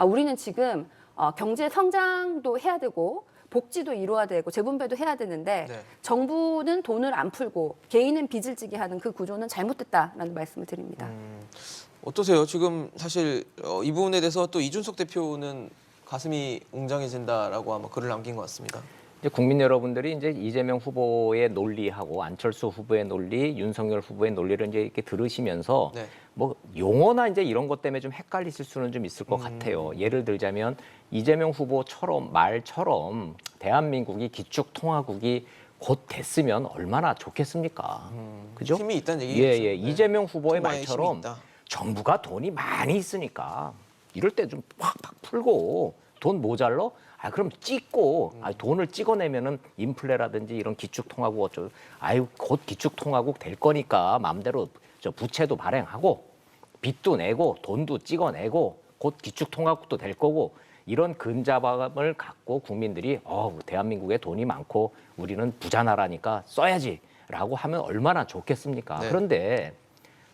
우리는 지금 경제 성장도 해야 되고 복지도 이루어야 되고 재분배도 해야 되는데 네. 정부는 돈을 안 풀고 개인은 빚을 지게 하는 그 구조는 잘못됐다라는 말씀을 드립니다. 어떠세요? 지금 사실 이 부분에 대해서 또 이준석 대표는 가슴이 웅장해진다라고 아마 글을 남긴 것 같습니다. 이제 국민 여러분들이 이제 이재명 후보의 논리하고 안철수 후보의 논리, 윤석열 후보의 논리를 이제 이렇게 들으시면서 네. 뭐 용어나 이제 이런 것 때문에 좀 헷갈리실 수는 좀 있을 것 같아요. 예를 들자면 이재명 후보처럼 말처럼 대한민국이 기축통화국이 곧 됐으면 얼마나 좋겠습니까? 그죠? 힘이 있다는 예, 얘기겠죠. 예. 네. 이재명 후보의 통화에 힘이 말처럼 있다. 정부가 돈이 많이 있으니까 이럴 때 좀 팍팍 풀고 돈 모자러? 그럼 찍고 돈을 찍어내면은 인플레라든지 이런 기축통화국 어쩌고 곧 기축통화국 될 거니까 마음대로 저 부채도 발행하고 빚도 내고 돈도 찍어내고 곧 기축통화국도 될 거고 이런 근자감을 갖고 국민들이 대한민국에 돈이 많고 우리는 부자 나라니까 써야지라고 하면 얼마나 좋겠습니까? 네. 그런데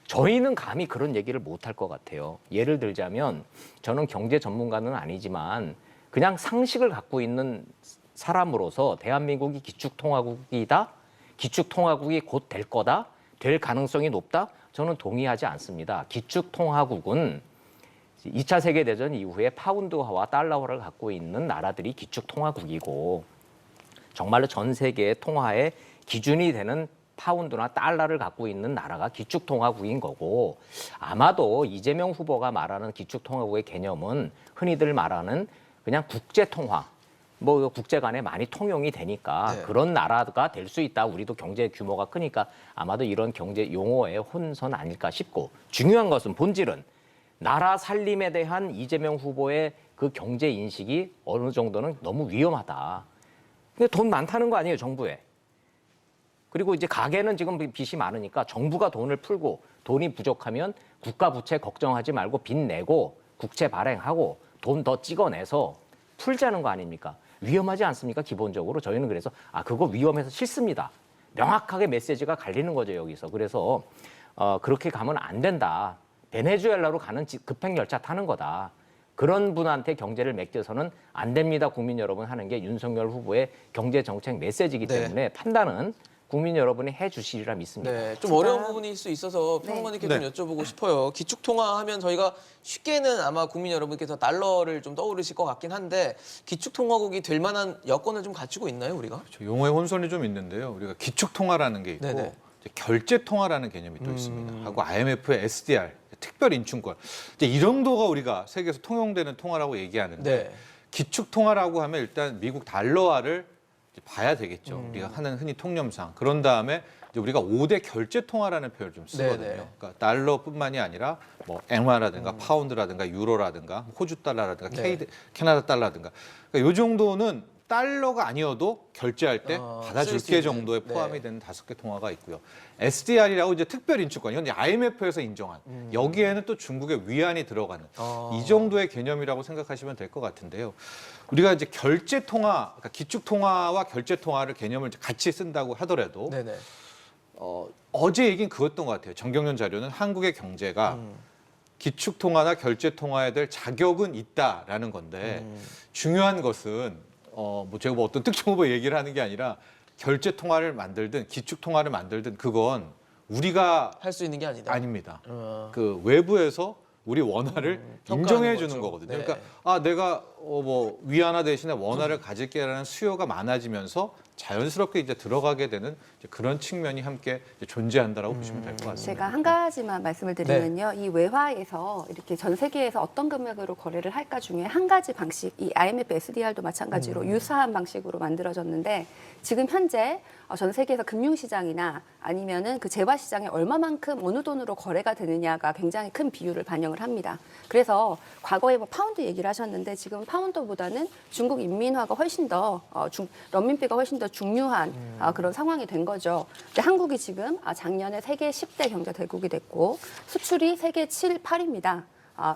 저희는 감히 그런 얘기를 못할 것 같아요. 예를 들자면 저는 경제 전문가는 아니지만 그냥 상식을 갖고 있는 사람으로서 대한민국이 기축통화국이다, 기축통화국이 곧 될 거다, 될 가능성이 높다, 저는 동의하지 않습니다. 기축통화국은 2차 세계대전 이후에 파운드화와 달러화를 갖고 있는 나라들이 기축통화국이고 정말로 전 세계의 통화의 기준이 되는 파운드나 달러를 갖고 있는 나라가 기축통화국인 거고 아마도 이재명 후보가 말하는 기축통화국의 개념은 흔히들 말하는 그냥 국제통화, 뭐 국제 간에 많이 통용이 되니까 네. 그런 나라가 될 수 있다. 우리도 경제 규모가 크니까 아마도 이런 경제 용어의 혼선 아닐까 싶고 중요한 것은 본질은 나라 살림에 대한 이재명 후보의 그 경제 인식이 어느 정도는 너무 위험하다. 근데 돈 많다는 거 아니에요, 정부에. 그리고 이제 가계는 지금 빚이 많으니까 정부가 돈을 풀고 돈이 부족하면 국가 부채 걱정하지 말고 빚 내고 국채 발행하고 돈 더 찍어내서 풀자는 거 아닙니까? 위험하지 않습니까? 기본적으로 저희는 그래서 그거 위험해서 싫습니다. 명확하게 메시지가 갈리는 거죠, 여기서. 그래서 그렇게 가면 안 된다. 베네수엘라로 가는 급행 열차 타는 거다. 그런 분한테 경제를 맡겨서는 안 됩니다, 국민 여러분 하는 게 윤석열 후보의 경제 정책 메시지이기 네. 때문에 판단은 국민 여러분이 해주시리라 믿습니다. 네, 좀 어려운 부분일 수 있어서 네. 평론가님께 네. 좀 여쭤보고 싶어요. 기축통화하면 저희가 쉽게는 아마 국민 여러분께서 달러를 좀 떠오르실 것 같긴 한데 기축통화국이 될 만한 여건을 좀 갖추고 있나요, 우리가? 그렇죠. 용어의 혼선이 좀 있는데요. 우리가 기축통화라는 게 있고 네네. 이제 결제통화라는 개념이 또 있습니다. 하고 IMF의 SDR, 특별인출권. 이제 이 정도가 우리가 세계에서 통용되는 통화라고 얘기하는데 네. 기축통화라고 하면 일단 미국 달러화를 이제 봐야 되겠죠. 우리가 하는 흔히 통념상. 그런 다음에 이제 우리가 5대 결제통화라는 표현을 좀 쓰거든요. 네네. 그러니까 달러뿐만이 아니라 뭐 엔화라든가 파운드라든가 유로라든가 호주 달러라든가 네. 캐나다 달러라든가 그러니까 이 정도는 달러가 아니어도 결제할 때 쓸 받아줄 수 게 있는. 정도에 포함이 네. 되는 5개 통화가 있고요. SDR이라고 이제 특별인출권, 이건 이제 IMF에서 인정한 여기에는 또 중국의 위안이 들어가는 이 정도의 개념이라고 생각하시면 될 것 같은데요. 우리가 이제 결제 통화, 그러니까 기축 통화와 결제 통화를 개념을 이제 같이 쓴다고 하더라도 네네. 어제 얘기는 그것던 것 같아요. 정경련 자료는 한국의 경제가 기축 통화나 결제 통화에 될 자격은 있다라는 건데 중요한 것은 뭐 제가 뭐 어떤 특정 후보 얘기를 하는 게 아니라 결제 통화를 만들든 기축 통화를 만들든 그건 우리가 할 수 있는 게 아니다. 아닙니다. 어. 그 외부에서 우리 원화를 평가하는 인정해 거죠. 주는 거거든요. 네. 그러니까 내가 뭐 위안화 대신에 원화를 가질게라는 수요가 많아지면서 자연스럽게 이제 들어가게 되는 이제 그런 측면이 함께 이제 존재한다라고 보시면 될 것 같습니다. 제가 한 가지만 말씀을 드리면요. 이 외화에서 이렇게 전 세계에서 어떤 금액으로 거래를 할까 중에 한 가지 방식, 이 IMF SDR도 마찬가지로 유사한 방식으로 만들어졌는데 지금 현재 전 세계에서 금융시장이나 아니면은 그 재화시장에 얼마만큼 어느 돈으로 거래가 되느냐가 굉장히 큰 비율을 반영을 합니다. 그래서 과거에 뭐 파운드 얘기를 하셨는데 지금 파운드보다는 중국 인민화가 훨씬 더 런민비가 훨씬 더 중요한 그런 상황이 된 거죠. 근데 한국이 지금 작년에 세계 10대 경제 대국이 됐고 수출이 세계 7, 8입니다.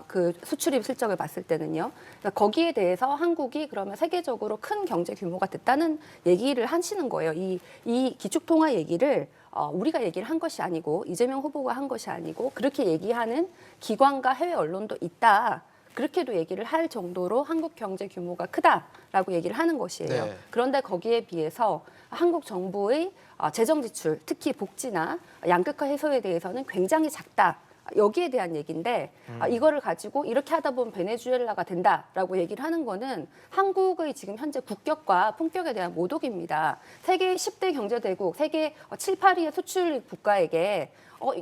그 수출입 실적을 봤을 때는요. 그러니까 거기에 대해서 한국이 그러면 세계적으로 큰 경제 규모가 됐다는 얘기를 하시는 거예요. 이 기축통화 얘기를 우리가 얘기를 한 것이 아니고 이재명 후보가 한 것이 아니고 그렇게 얘기하는 기관과 해외 언론도 있다. 그렇게도 얘기를 할 정도로 한국 경제 규모가 크다라고 얘기를 하는 것이에요. 네. 그런데 거기에 비해서 한국 정부의 재정 지출, 특히 복지나 양극화 해소에 대해서는 굉장히 작다. 여기에 대한 얘기인데 이거를 가지고 이렇게 하다 보면 베네수엘라가 된다라고 얘기를 하는 거는 한국의 지금 현재 국격과 품격에 대한 모독입니다. 세계 10대 경제대국, 세계 7, 8위의 수출 국가에게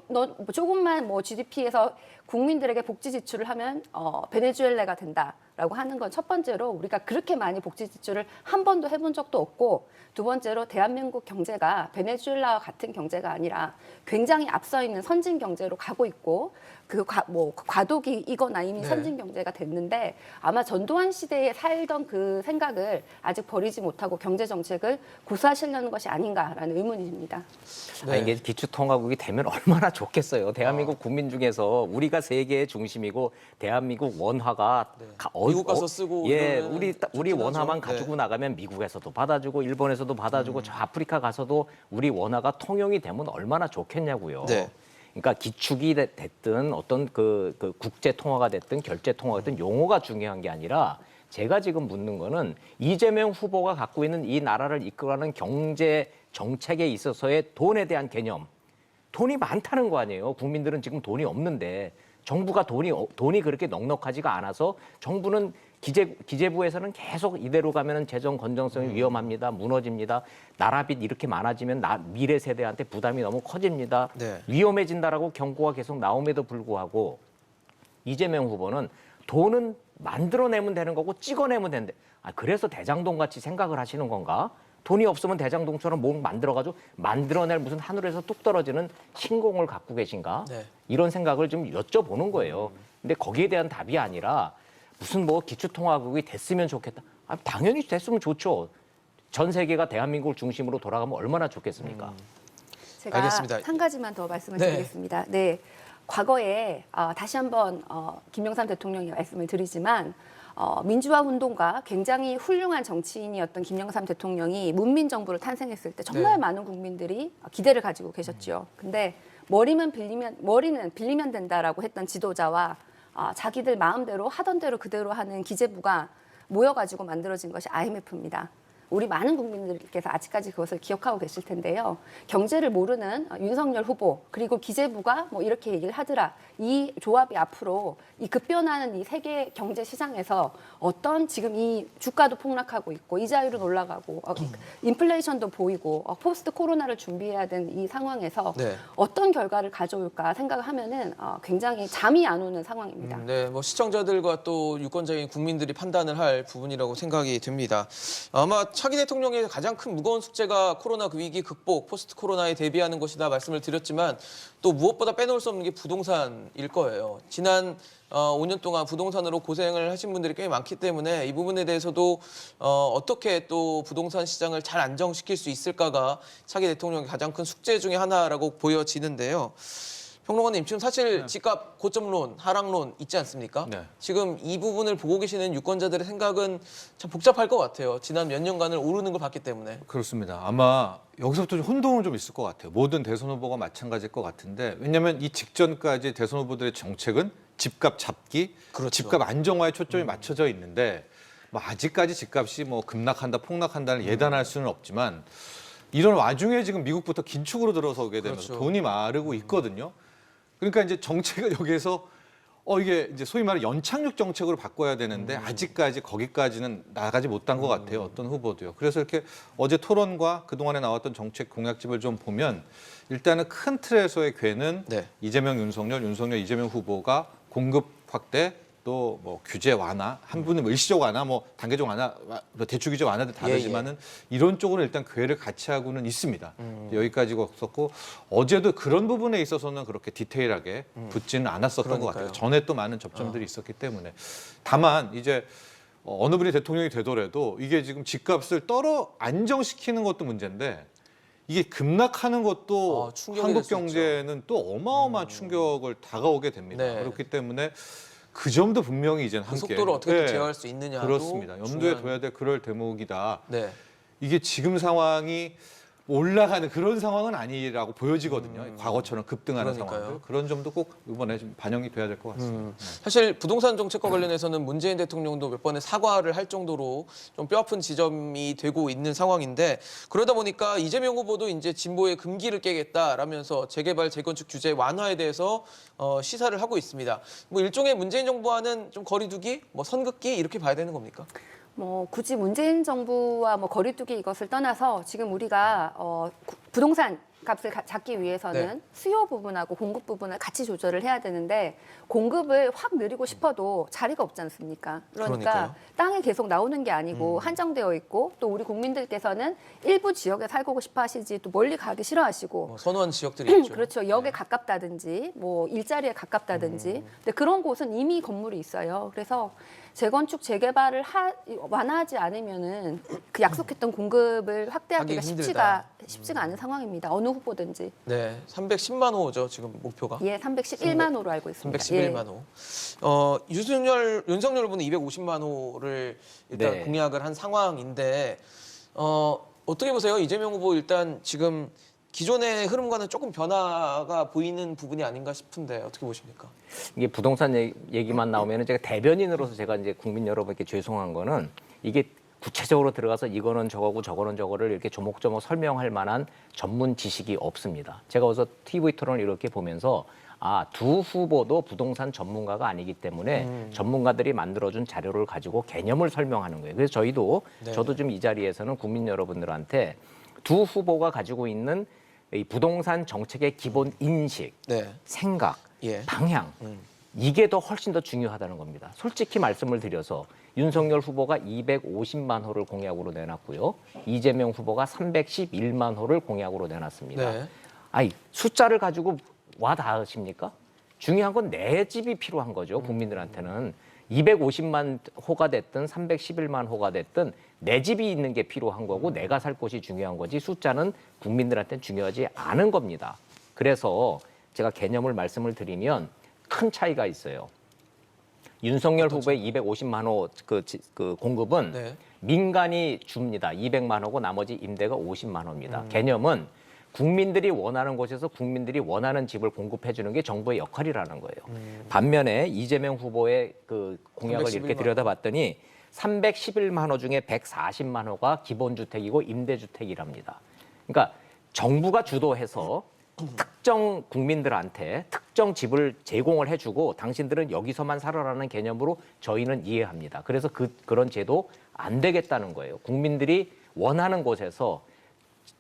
너 조금만 뭐 GDP에서 국민들에게 복지 지출을 하면 베네수엘라가 된다라고 하는 건 첫 번째로 우리가 그렇게 많이 복지 지출을 한 번도 해본 적도 없고 두 번째로 대한민국 경제가 베네수엘라와 같은 경제가 아니라 굉장히 앞서 있는 선진 경제로 가고 있고 과도기이거나 이미 네. 선진 경제가 됐는데 아마 전두환 시대에 살던 그 생각을 아직 버리지 못하고 경제 정책을 고수하시려는 것이 아닌가라는 의문입니다. 네. 이게 기축통화국이 되면 얼마나 좋겠어요. 대한민국 국민 중에서 우리가 세계의 중심이고 대한민국 원화가 미국 가서 쓰고 예, 이러면 우리 좋긴 원화만 하죠. 가지고 나가면 미국에서도 받아주고 일본에서도 받아주고 저 아프리카 가서도 우리 원화가 통용이 되면 얼마나 좋겠냐고요. 네. 그러니까 기축이 됐든 어떤 그 국제 통화가 됐든 결제 통화가 됐든 용어가 중요한 게 아니라 제가 지금 묻는 거는 이재명 후보가 갖고 있는 이 나라를 이끌어가는 경제 정책에 있어서의 돈에 대한 개념. 돈이 많다는 거 아니에요. 국민들은 지금 돈이 없는데 정부가 돈이 그렇게 넉넉하지가 않아서 정부는 기재부에서는 계속 이대로 가면은 재정 건전성이 위험합니다. 무너집니다. 나라빚 이렇게 많아지면 미래 세대한테 부담이 너무 커집니다. 네. 위험해진다라고 경고가 계속 나옴에도 불구하고 이재명 후보는 돈은 만들어내면 되는 거고 찍어내면 되는데 그래서 대장동 같이 생각을 하시는 건가? 돈이 없으면 대장동처럼 뭘 만들어가지고 만들어낼 무슨 하늘에서 뚝 떨어지는 신공을 갖고 계신가? 네. 이런 생각을 좀 여쭤보는 거예요. 근데 거기에 대한 답이 아니라 무슨 뭐 기초통화국이 됐으면 좋겠다. 당연히 됐으면 좋죠. 전 세계가 대한민국을 중심으로 돌아가면 얼마나 좋겠습니까? 제가 알겠습니다. 한 가지만 더 말씀을 네. 드리겠습니다. 네. 과거에 다시 한번 김영삼 대통령이 말씀을 드리지만 민주화 운동가 굉장히 훌륭한 정치인이었던 김영삼 대통령이 문민 정부를 탄생했을 때 정말 네. 많은 국민들이 기대를 가지고 계셨죠. 근데 머리는 빌리면 된다라고 했던 지도자와 자기들 마음대로 하던 대로 그대로 하는 기재부가 모여가지고 만들어진 것이 IMF입니다. 우리 많은 국민들께서 아직까지 그것을 기억하고 계실 텐데요. 경제를 모르는 윤석열 후보 그리고 기재부가 뭐 이렇게 얘기를 하더라. 이 조합이 앞으로 이 급변하는 이 세계 경제 시장에서 어떤 지금 이 주가도 폭락하고 있고 이자율은 올라가고 인플레이션도 보이고 포스트 코로나를 준비해야 되는 이 상황에서 네. 어떤 결과를 가져올까 생각을 하면은 굉장히 잠이 안 오는 상황입니다. 네, 뭐 시청자들과 또 유권자인 국민들이 판단을 할 부분이라고 생각이 듭니다. 아마 차기 대통령의 가장 큰 무거운 숙제가 코로나 위기 극복, 포스트 코로나에 대비하는 것이다 말씀을 드렸지만 또 무엇보다 빼놓을 수 없는 게 부동산일 거예요. 지난 5년 동안 부동산으로 고생을 하신 분들이 꽤 많기 때문에 이 부분에 대해서도 어떻게 또 부동산 시장을 잘 안정시킬 수 있을까가 차기 대통령의 가장 큰 숙제 중에 하나라고 보여지는데요. 평론가님, 지금 사실 집값 고점론, 하락론 있지 않습니까? 네. 지금 이 부분을 보고 계시는 유권자들의 생각은 참 복잡할 것 같아요. 지난 몇 년간을 오르는 걸 봤기 때문에. 그렇습니다. 아마 여기서부터 혼동은 좀 있을 것 같아요. 모든 대선 후보가 마찬가지일 것 같은데 왜냐하면 이 직전까지 대선 후보들의 정책은 집값 잡기, 그렇죠. 집값 안정화에 초점이 맞춰져 있는데 뭐 아직까지 집값이 뭐 급락한다, 폭락한다를 예단할 수는 없지만 이런 와중에 지금 미국부터 긴축으로 들어서게 되면서 그렇죠. 돈이 마르고 있거든요. 그러니까 이제 정책을 여기에서 이게 이제 소위 말해 연착륙 정책으로 바꿔야 되는데 아직까지 거기까지는 나가지 못한 것 같아요. 어떤 후보도요. 그래서 이렇게 어제 토론과 그동안에 나왔던 정책 공약집을 좀 보면 일단은 큰 틀에서의 궤는 네. 이재명, 윤석열, 이재명 후보가 공급 확대 또 뭐 규제 완화, 한 분은 뭐 일시적 완화, 뭐 단계적 완화, 대출 규제 완화도 다르지만은 이런 쪽으로 일단 궤를 같이 하고는 있습니다. 여기까지가 없었고 어제도 그런 부분에 있어서는 그렇게 디테일하게 붙지는 않았었던 것 그러니까요. 같아요. 전에 또 많은 접점들이 있었기 때문에. 다만 이제 어느 분이 대통령이 되더라도 이게 지금 집값을 안정시키는 것도 문제인데 이게 급락하는 것도 충격이 한국 될수 경제는 또 어마어마한 충격을 다가오게 됩니다. 네. 그렇기 때문에 그 점도 분명히 이제는 그 함께 속도를 어떻게 제어할 수 있느냐도 그렇습니다. 염두에 중요한... 둬야 될 그럴 대목이다. 네. 이게 지금 상황이 올라가는 그런 상황은 아니라고 보여지거든요. 과거처럼 급등하는 그러니까요. 상황들. 그런 점도 꼭 이번에 좀 반영이 돼야 될 것 같습니다. 사실 부동산 정책과 관련해서는 문재인 대통령도 몇 번의 사과를 할 정도로 좀 뼈아픈 지점이 되고 있는 상황인데 그러다 보니까 이재명 후보도 이제 진보의 금기를 깨겠다라면서 재개발, 재건축 규제 완화에 대해서 시사를 하고 있습니다. 뭐 일종의 문재인 정부와는 좀 거리두기, 뭐 선긋기 이렇게 봐야 되는 겁니까? 뭐 굳이 문재인 정부와 뭐 거리두기 이것을 떠나서 지금 우리가 부동산 값을 잡기 위해서는 네. 수요 부분하고 공급 부분을 같이 조절을 해야 되는데 공급을 확 늘리고 싶어도 자리가 없지 않습니까? 그러니까 그러니까요. 땅이 계속 나오는 게 아니고 한정되어 있고 또 우리 국민들께서는 일부 지역에 살고 싶어 하시지 또 멀리 가기 싫어하시고 뭐 선호한 지역들이 있죠. 그렇죠. 역에 가깝다든지 뭐 일자리에 가깝다든지. 근데 그런 곳은 이미 건물이 있어요. 그래서 재건축, 재개발을 완화하지 않으면은 그 약속했던 공급을 확대하기가 하기 힘들다. 쉽지가 않은 상황입니다. 어느 후보든지. 네, 310만 호죠 지금 목표가. 예, 311만 호로 알고 있습니다. 311만 호. 윤석열 후보는 250만 호를 일단 네. 공약을 한 상황인데 어떻게 보세요? 이재명 후보 일단 지금 기존의 흐름과는 조금 변화가 보이는 부분이 아닌가 싶은데 어떻게 보십니까? 이게 부동산 얘기만 나오면은 제가 대변인으로서 제가 이제 국민 여러분께 죄송한 거는 이게 구체적으로 들어가서 이거는 저거고 저거는 저거를 이렇게 조목조목 설명할 만한 전문 지식이 없습니다. 제가 그래서 TV 토론을 이렇게 보면서 두 후보도 부동산 전문가가 아니기 때문에 전문가들이 만들어준 자료를 가지고 개념을 설명하는 거예요. 그래서 저도 좀 이 자리에서는 국민 여러분들한테 두 후보가 가지고 있는 이 부동산 정책의 기본 인식, 네. 생각, 예. 방향 이게 더 훨씬 더 중요하다는 겁니다. 솔직히 말씀을 드려서 윤석열 후보가 250만 호를 공약으로 내놨고요. 이재명 후보가 311만 호를 공약으로 내놨습니다. 네. 아니 숫자를 가지고 와 닿으십니까? 중요한 건 내 집이 필요한 거죠. 국민들한테는 250만 호가 됐든 311만 호가 됐든 내 집이 있는 게 필요한 거고 내가 살 곳이 중요한 거지 숫자는 국민들한테는 중요하지 않은 겁니다. 그래서 제가 개념을 말씀을 드리면 큰 차이가 있어요. 윤석열 후보의 250만 호 그 공급은 네. 민간이 줍니다. 200만 호고 나머지 임대가 50만 호입니다. 개념은 국민들이 원하는 곳에서 국민들이 원하는 집을 공급해 주는 게 정부의 역할이라는 거예요. 반면에 이재명 후보의 그 공약을 이렇게 311만 들여다봤더니 311만 호 중에 140만 호가 기본주택이고 임대주택이랍니다. 그러니까 정부가 주도해서 특정 국민들한테 특정 집을 제공을 해주고 당신들은 여기서만 살아라는 개념으로 저희는 이해합니다. 그래서 그런 제도 안 되겠다는 거예요. 국민들이 원하는 곳에서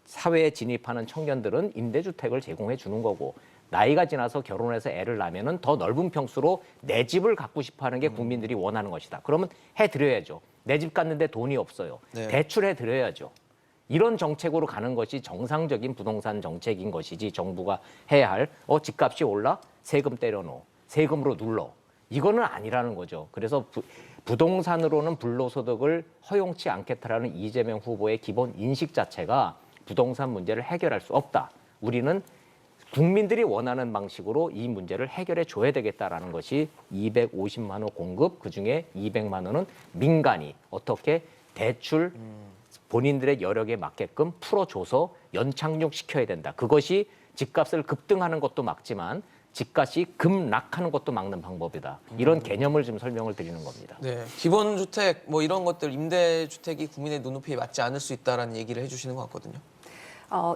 사회에 진입하는 청년들은 임대주택을 제공해 주는 거고 나이가 지나서 결혼해서 애를 낳으면은 더 넓은 평수로 내 집을 갖고 싶어하는 게 국민들이 원하는 것이다. 그러면 해드려야죠. 내 집 갖는데 돈이 없어요. 네. 대출해드려야죠. 이런 정책으로 가는 것이 정상적인 부동산 정책인 것이지 정부가 해야 할 집값이 올라? 세금 때려넣어. 세금으로 눌러. 이거는 아니라는 거죠. 그래서 부동산으로는 불로소득을 허용치 않겠다라는 이재명 후보의 기본 인식 자체가 부동산 문제를 해결할 수 없다. 우리는 국민들이 원하는 방식으로 이 문제를 해결해 줘야 되겠다라는 것이 250만 호 공급, 그중에 200만 원은 민간이 어떻게 대출 본인들의 여력에 맞게끔 풀어줘서 연착륙시켜야 된다. 그것이 집값을 급등하는 것도 막지만 집값이 급락하는 것도 막는 방법이다. 이런 개념을 좀 설명을 드리는 겁니다. 네. 기본주택 뭐 이런 것들 임대주택이 국민의 눈높이에 맞지 않을 수 있다라는 얘기를 해주시는 것 같거든요.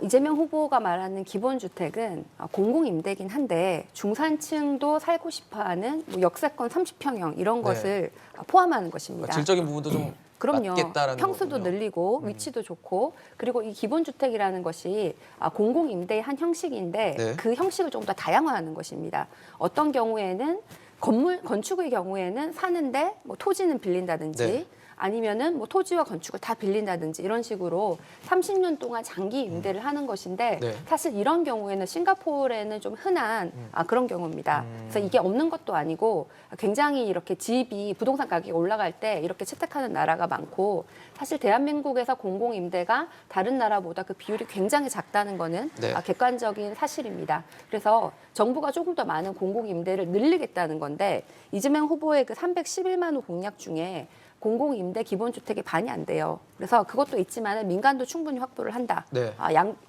이재명 후보가 말하는 기본주택은 공공임대긴 한데 중산층도 살고 싶어하는 뭐 역세권 30평형 이런 네. 것을 포함하는 것입니다. 질적인 부분도 좀 그럼요. 맞겠다라는 평수도 거군요. 늘리고 위치도 좋고 그리고 이 기본주택이라는 것이 공공임대의 한 형식인데 네. 그 형식을 좀 더 다양화하는 것입니다. 어떤 경우에는 건축의 경우에는 사는데 뭐 토지는 빌린다든지 네. 아니면은 뭐 토지와 건축을 다 빌린다든지 이런 식으로 30년 동안 장기 임대를 하는 것인데 네. 사실 이런 경우에는 싱가포르에는 좀 흔한 그런 경우입니다. 그래서 이게 없는 것도 아니고 굉장히 이렇게 집이 부동산 가격이 올라갈 때 이렇게 채택하는 나라가 많고 사실 대한민국에서 공공임대가 다른 나라보다 그 비율이 굉장히 작다는 거는 네. 객관적인 사실입니다. 그래서 정부가 조금 더 많은 공공임대를 늘리겠다는 건데 이재명 후보의 그 311만 호 공약 중에 공공임대 기본주택이 반이 안 돼요. 그래서 그것도 있지만 민간도 충분히 확보를 한다. 네.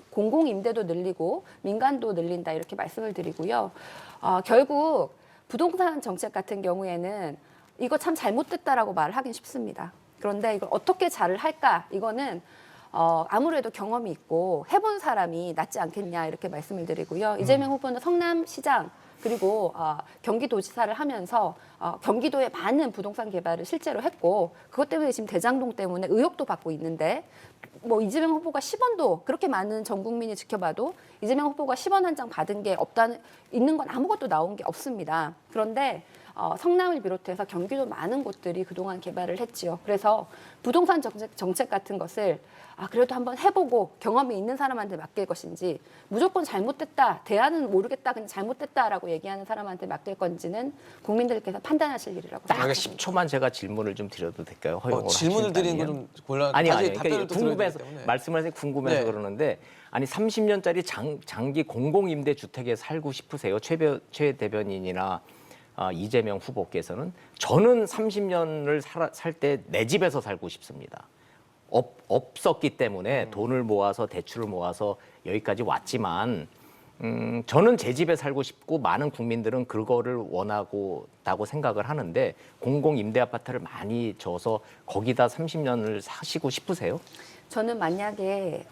공공임대도 늘리고 민간도 늘린다 이렇게 말씀을 드리고요. 결국 부동산 정책 같은 경우에는 이거 참 잘못됐다라고 말을 하긴 쉽습니다. 그런데 이걸 어떻게 잘을 할까? 이거는 아무래도 경험이 있고 해본 사람이 낫지 않겠냐 이렇게 말씀을 드리고요. 이재명 후보는 성남시장 그리고 경기도지사를 하면서 경기도에 많은 부동산 개발을 실제로 했고 그것 때문에 지금 대장동 때문에 의혹도 받고 있는데 뭐 이재명 후보가 10원도 그렇게 많은 전 국민이 지켜봐도 이재명 후보가 10원 한 장 받은 게 있는 건 아무것도 나온 게 없습니다. 그런데 성남을 비롯해서 경기도 많은 곳들이 그동안 개발을 했지요. 그래서 부동산 정책 같은 것을 그래도 한번 해보고 경험이 있는 사람한테 맡길 것인지 무조건 잘못됐다, 대안은 모르겠다, 근데 잘못됐다라고 얘기하는 사람한테 맡길 건지는 국민들께서 판단하실 일이라고 딱 생각합니다. 10초만 제가 질문을 좀 드려도 될까요? 허용을 질문을 드리는 하신다면. 건 좀 곤란. 아니요. 나중에 그러니까 답변을 또 들어야 궁금해서 되기 때문에. 말씀을 하세요. 궁금해서 네. 그러는데 아니 30년짜리 장기 공공임대 주택에 살고 싶으세요? 최 대변인이나 이재명 후보께서는 저는 30년을 살 때 내 집에서 살고 싶습니다. 없었기 때문에 돈을 모아서 대출을 모아서 여기까지 왔지만 저는 제 집에 살고 싶고 많은 국민들은 그거를 원하고다고 생각을 하는데 공공 임대 아파트를 많이 줘서 거기다 30년을 사시고 싶으세요? 저는 만약에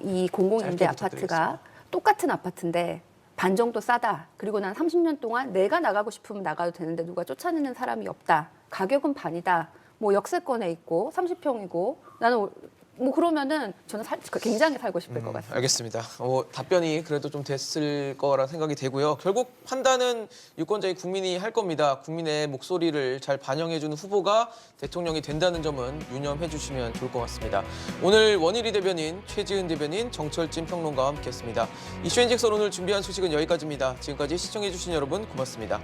이 공공임대 짧게 아파트가 똑같은 아파트인데 반 정도 싸다. 그리고 난 30년 동안 내가 나가고 싶으면 나가도 되는데 누가 쫓아내는 사람이 없다. 가격은 반이다. 뭐 역세권에 있고 30평이고 나는 뭐 그러면은 저는 굉장히 살고 싶을 것 같습니다. 알겠습니다. 답변이 그래도 좀 됐을 거라 생각이 되고요. 결국 판단은 유권자인 국민이 할 겁니다. 국민의 목소리를 잘 반영해주는 후보가 대통령이 된다는 점은 유념해 주시면 좋을 것 같습니다. 오늘 원일이 대변인, 최지은 대변인, 정철진 평론가와 함께했습니다. 이슈 NG선 오늘 준비한 소식은 여기까지입니다. 지금까지 시청해 주신 여러분 고맙습니다.